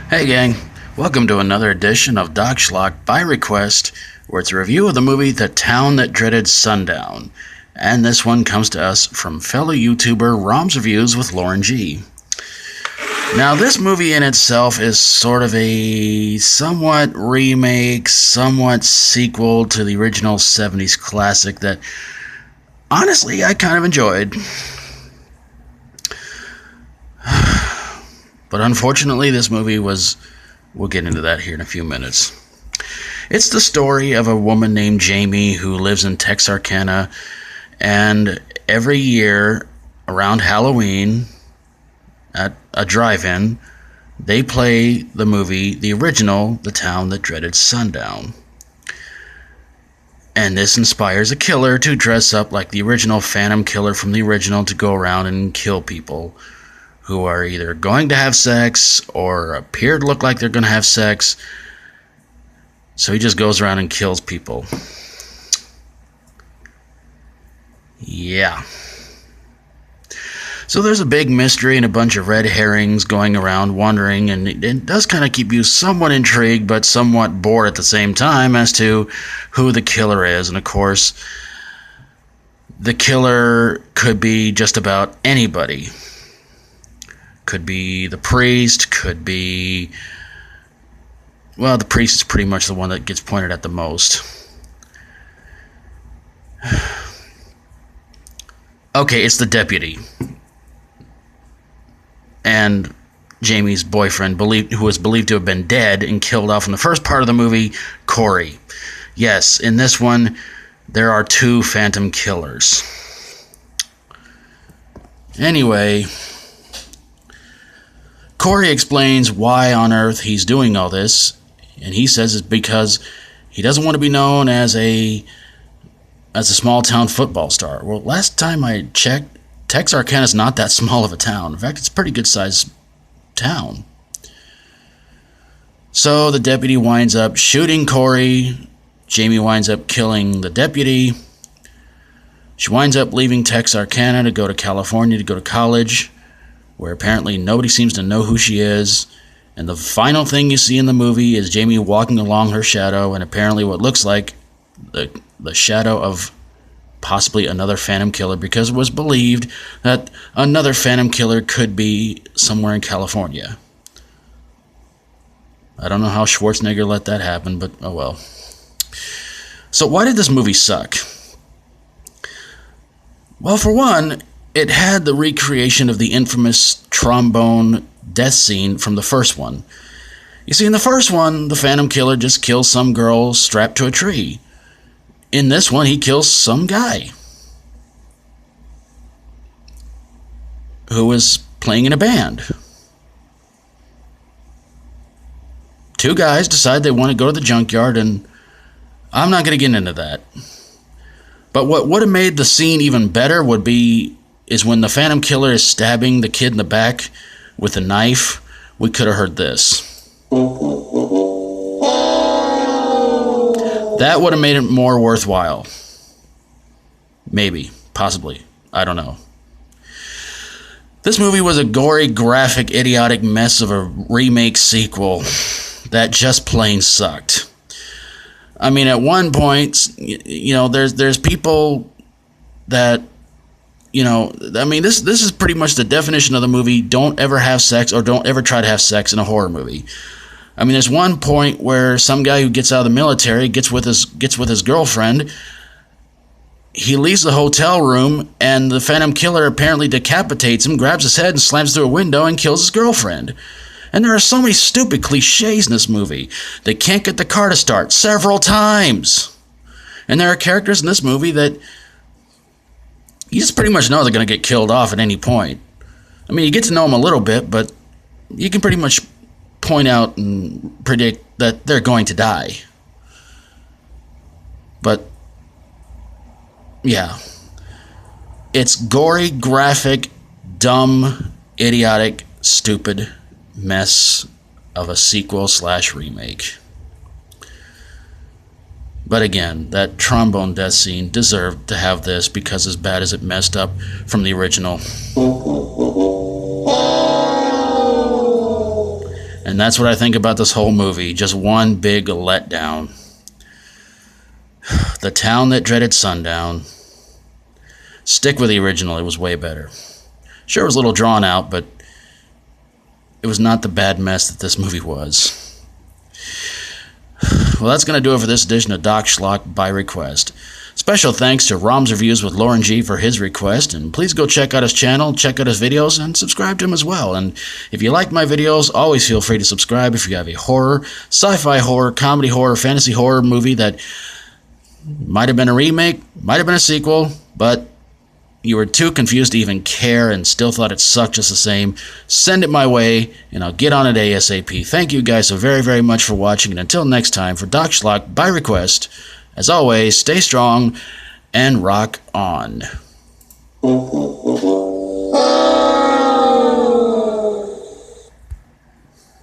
Hey gang, welcome to another edition of Schlock by request, where it's a review of the movie The Town That Dreaded Sundown. And this one comes to us from fellow YouTuber ROMSreviews with LorenG. Now this movie in itself is sort of a somewhat remake, somewhat sequel to the original 70s classic that honestly I kind of enjoyed. But unfortunately, this movie we'll get into that here in a few minutes. It's the story of a woman named Jamie who lives in Texarkana, and every year around Halloween at a drive-in, they play the movie, the original, The Town That Dreaded Sundown. And this inspires a killer to dress up like the original Phantom Killer from the original to go around and kill people who are either going to have sex or appear to look like they're going to have sex. So he just goes around and kills people. Yeah. So there's a big mystery and a bunch of red herrings going around wandering, and it does kind of keep you somewhat intrigued but somewhat bored at the same time as to who the killer is. And of course, the killer could be just about anybody. Could be the priest, could be... Well, the priest is pretty much the one that gets pointed at the most. Okay, it's the deputy. And Jamie's boyfriend, who was believed to have been dead and killed off in the first part of the movie, Corey. Yes, in this one, there are two phantom killers. Anyway... Corey explains why on earth he's doing all this, and he says it's because he doesn't want to be known as a small-town football star. Well, last time I checked, Texarkana's not that small of a town. In fact, it's a pretty good-sized town. So the deputy winds up shooting Corey. Jamie winds up killing the deputy. She winds up leaving Texarkana to go to California to go to college, where apparently nobody seems to know who she is, and the final thing you see in the movie is Jamie walking along her shadow, and apparently what looks like the shadow of possibly another phantom killer, because it was believed that another phantom killer could be somewhere in California. I don't know how Schwarzenegger let that happen, but oh well. So why did this movie suck? Well, for one, it had the recreation of the infamous trombone death scene from the first one. You see, in the first one, the Phantom Killer just kills some girl strapped to a tree. In this one, he kills some guy who was playing in a band. Two guys decide they want to go to the junkyard, and I'm not going to get into that. But what would have made the scene even better is when the Phantom Killer is stabbing the kid in the back with a knife. We could have heard this. That would have made it more worthwhile. Maybe. Possibly. I don't know. This movie was a gory, graphic, idiotic mess of a remake sequel that just plain sucked. I mean, at one point, there's people that... this is pretty much the definition of the movie, don't ever have sex or don't ever try to have sex in a horror movie. I mean, there's one point where some guy who gets out of the military gets with his girlfriend. He leaves the hotel room, and the Phantom Killer apparently decapitates him, grabs his head and slams through a window and kills his girlfriend. And there are so many stupid cliches in this movie. They can't get the car to start several times. And there are characters in this movie that you just pretty much know they're going to get killed off at any point. I mean, you get to know them a little bit, but you can pretty much point out and predict that they're going to die. But, yeah. It's gory, graphic, dumb, idiotic, stupid mess of a sequel/remake. But again, that trombone death scene deserved to have this because as bad as it messed up from the original. And that's what I think about this whole movie. Just one big letdown. The Town That Dreaded Sundown. Stick with the original. It was way better. Sure, it was a little drawn out, but it was not the bad mess that this movie was. Well, that's going to do it for this edition of Doc Schlock by request. Special thanks to ROMSreviews with LorenG for his request, and please go check out his channel, check out his videos, and subscribe to him as well. And if you like my videos, always feel free to subscribe if you have a horror, sci-fi horror, comedy horror, fantasy horror movie that might have been a remake, might have been a sequel, but you were too confused to even care and still thought it sucked just the same. Send it my way, and I'll get on it ASAP. Thank you guys so very, very much for watching, and until next time, for Doc Schlock by request, as always, stay strong and rock on.